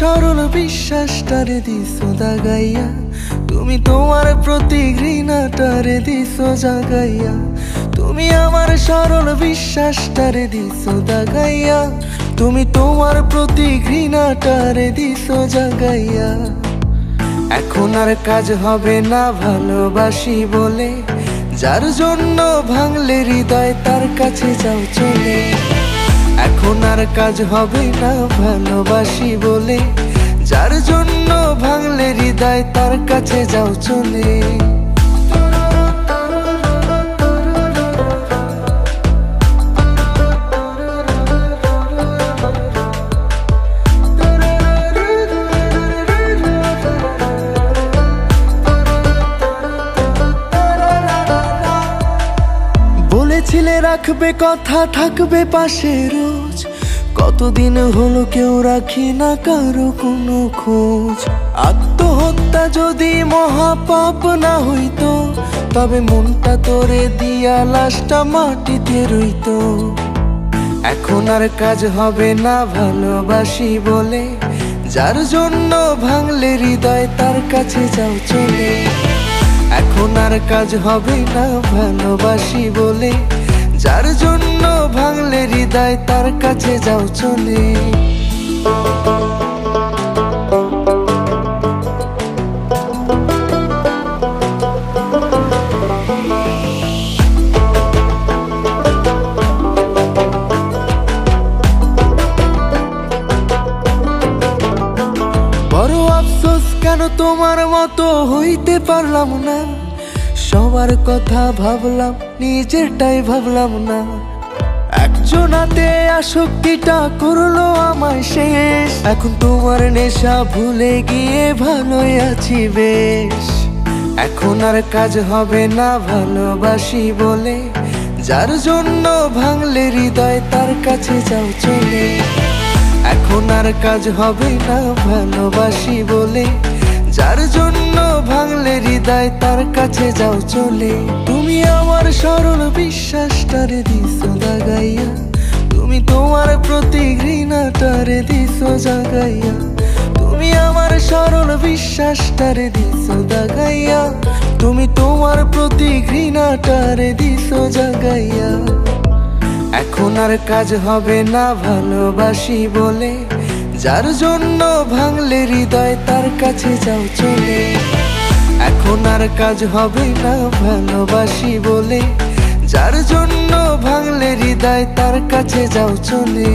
সরল বিশ্বাসটারে দিছো দাগাইয়া, তুমি তোমার প্রতি ঘৃণাটারে দিছো জাগাইয়া। তুমি আমার সরল বিশ্বাসটারে দিছো দাগাইয়া, তুমি তোমার প্রতি ঘৃণাটারে দিছো জাগাইয়া। এখন আর কাজ হবে না ভালোবাসি বলে, যার জন্য ভাঙলে হৃদয় তার কাছে যাও চলে। এখন আর কাজ হবে না ভালোবাসি বলে, যার জন্য ভাঙলে হৃদয় তার কাছে যাও চলে। বলেছিলে রাখবে কথা, থাকবে পাশে রোজ, কতদিন হলো কেউ রাখি না কারো কোনো খোঁজ। আত্মহত্যা যদি মহাপাপ না হইতো, তবে মনটা তোরে দিয়া লাশটা মাটিতে রইতো। এখন আর কাজ হবে না ভালোবাসি বলে, যার জন্য ভাঙলে হৃদয় তার কাছে যাও চলে। এখন আর কাজ হবে না ভালোবাসি বলে, যার জন্য ভাঙলে হৃদয় তার কাছে যাও চলে। বড় আফসোস কেন তোমার মতো হইতে পারলাম না, সবার কথা ভাবলাম নিজেরটাই ভাবলাম না। একজনাতে আসক্তিটা করলো আমায় শেষ, এখন তোমার নেশা ভুলে গিয়ে ভালোই আছি বেশ। এখন আর কাজ হবে না ভালোবাসি বলে, যার জন্য ভাঙলে হৃদয় তার কাছে যাও চলে। এখন আর কাজ হবে না ভালোবাসি বলে, যার জন্য ভাঙলে হৃদয় তার কাছে যাও চলে। তুমি আমার সরল বিশ্বাসটারে দিছো দাগাইয়া, তুমি তোমার প্রতি ঘৃণাটারে দিছো জাগাইয়া। তুমি আমার সরল বিশ্বাসটারে দিছো দাগাইয়া, তুমি তোমার প্রতি ঘৃণাটারে দিছো জাগাইয়া। এখন আর কাজ হবে না ভালোবাসি বলে, যার জন্য ভাঙলে হৃদয় তার কাছে যাও চলে। এখন আর কাজ হবে না ভালোবাসি বলে, যার জন্য ভাঙলে হৃদয় তার কাছে যাও চলে।